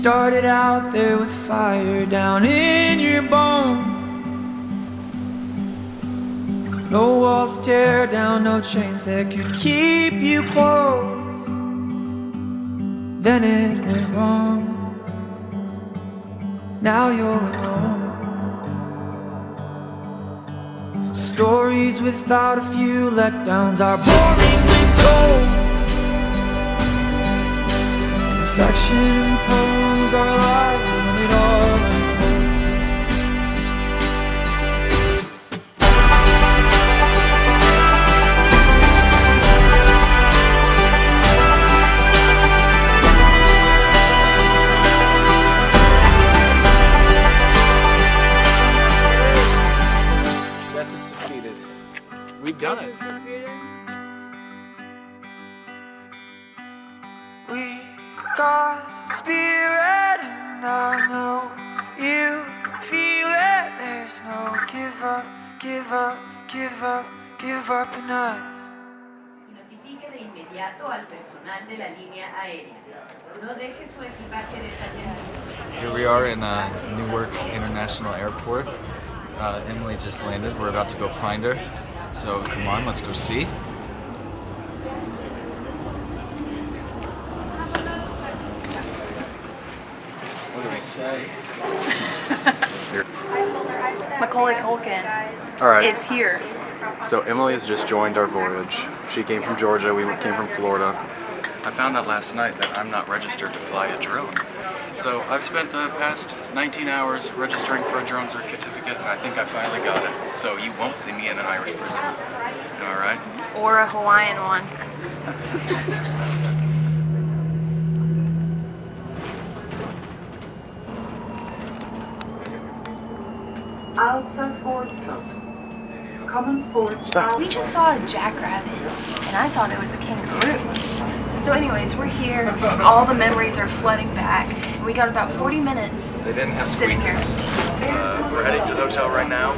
started out there with fire down in your bones. No walls to tear down, no chains that could keep you close. Then it went wrong. Now you're alone. Stories without a few letdowns are boring when told. Perfection poems are alive when it all unfolds. Death is defeated. We've done it. We got spirit and I know you feel it. There's no give up, give up, give up, give up in us. Notifique de inmediato al personal de la línea aérea. No deje su equipaje desatendido. Here we are in Newark International Airport. Emily just landed. We're about to go find her. So come on, let's go see. What did I say? Macaulay Culkin. All right. It's here. So Emily has just joined our voyage. She came from Georgia. We came from Florida. I found out last night that I'm not registered to fly a drone. So I've spent the past 19 hours registering for a drone certificate, and I think I finally got it. So you won't see me in an Irish prison. Am I right? Or a Hawaiian one. Alza Sports Club. Common Sports. We just saw a jackrabbit, and I thought it was a kangaroo. So anyways, we're here. All the memories are flooding back. And we got about 40 minutes They didn't have sitting here. squeakers. We're heading to the hotel right now.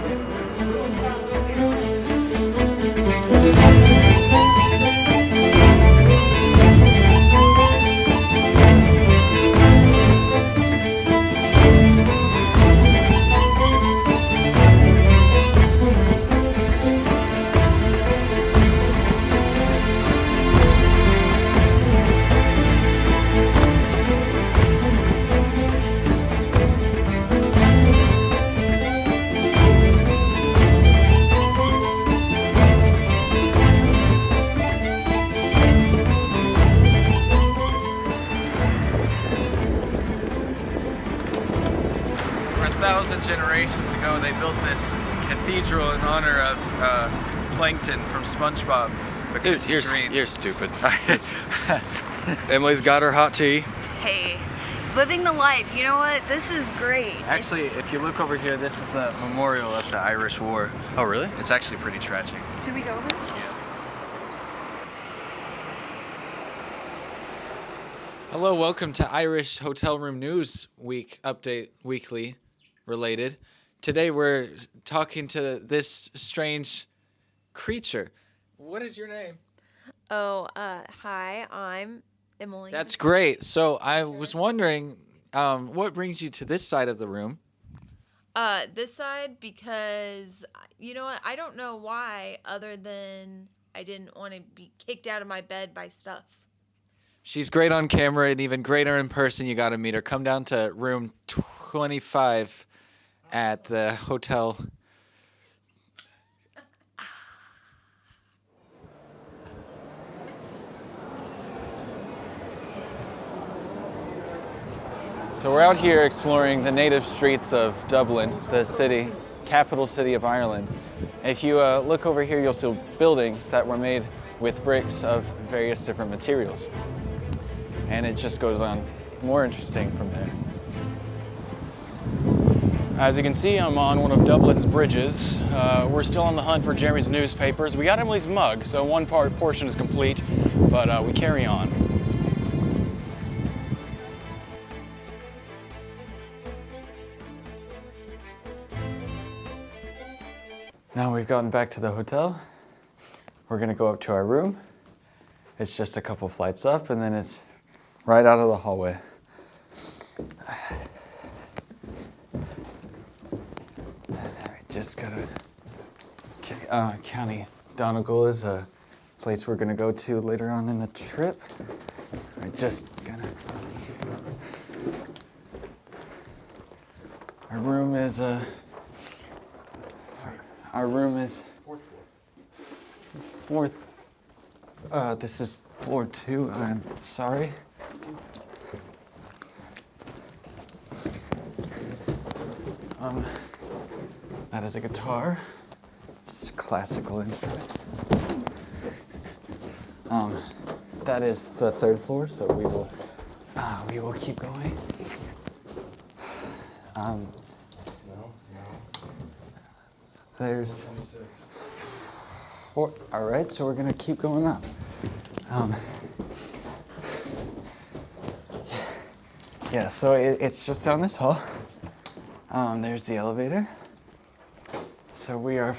Generations ago, they built this cathedral in honor of Plankton from SpongeBob because he's green. You're stupid. Emily's got her hot tea. Hey, living the life. You know what? This is great. Actually, if you look over here, this is the memorial of the Irish War. Oh, really? It's actually pretty tragic. Should we go over? Yeah. Hello, welcome to Irish Hotel Room News Week Update Weekly related. Today we're talking to this strange creature. What is your name? Oh, hi, I'm Emily. That's great. So I was wondering, what brings you to this side of the room? This side because, you know what, I don't know why other than I didn't want to be kicked out of my bed by stuff. She's great on camera and even greater in person. You got to meet her. Come down to room 25 at the hotel. So we're out here exploring the native streets of Dublin, the city, capital city of Ireland. If you look over here, you'll see buildings that were made with bricks of various different materials. And it just goes on more interesting from there. As you can see, I'm on one of Dublin's bridges. We're still on the hunt for Jeremy's newspapers. We got Emily's mug, so one portion is complete, but we carry on. Now we've gotten back to the hotel. We're gonna go up to our room. It's just a couple flights up and then it's right out of the hallway. Just gotta. County Donegal is a place we're gonna go to later on in the trip. We're just gonna. Our room is fourth. This is floor 2. I'm sorry. That is a guitar. It's a classical instrument. That is the 3rd floor, so we will keep going. There's 4. All right, so we're gonna keep going up. Yeah, so it's just down this hall. There's the elevator. So we are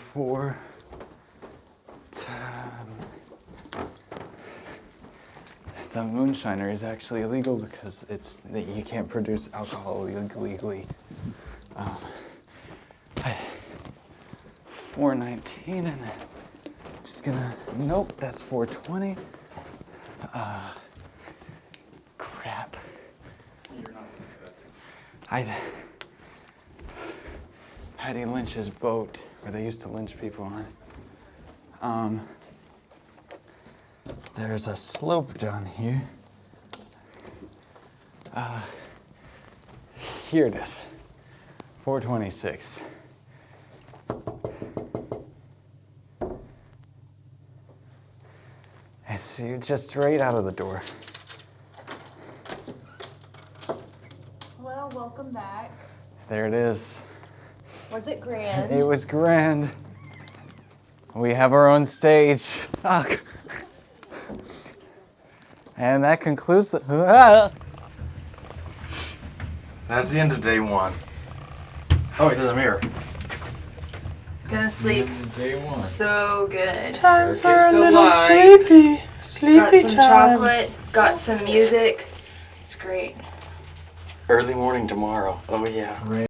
the moonshiner is actually illegal because you can't produce alcohol legally. 419 and just gonna, nope, that's 420. Crap. You're not listening to that. Patty Lynch's boat, where they used to lynch people on. There's a slope down here. Here it is, 426. It's just straight out of the door. Hello, welcome back. There it is. Was it grand? It was grand. We have our own stage. Fuck. And that concludes the. That's the end of day 1. Oh wait, there's a mirror. Gonna sleep Day 1. so good. Time for a little sleepy Got some time. chocolate, got some music. It's great. Early morning tomorrow. Oh yeah.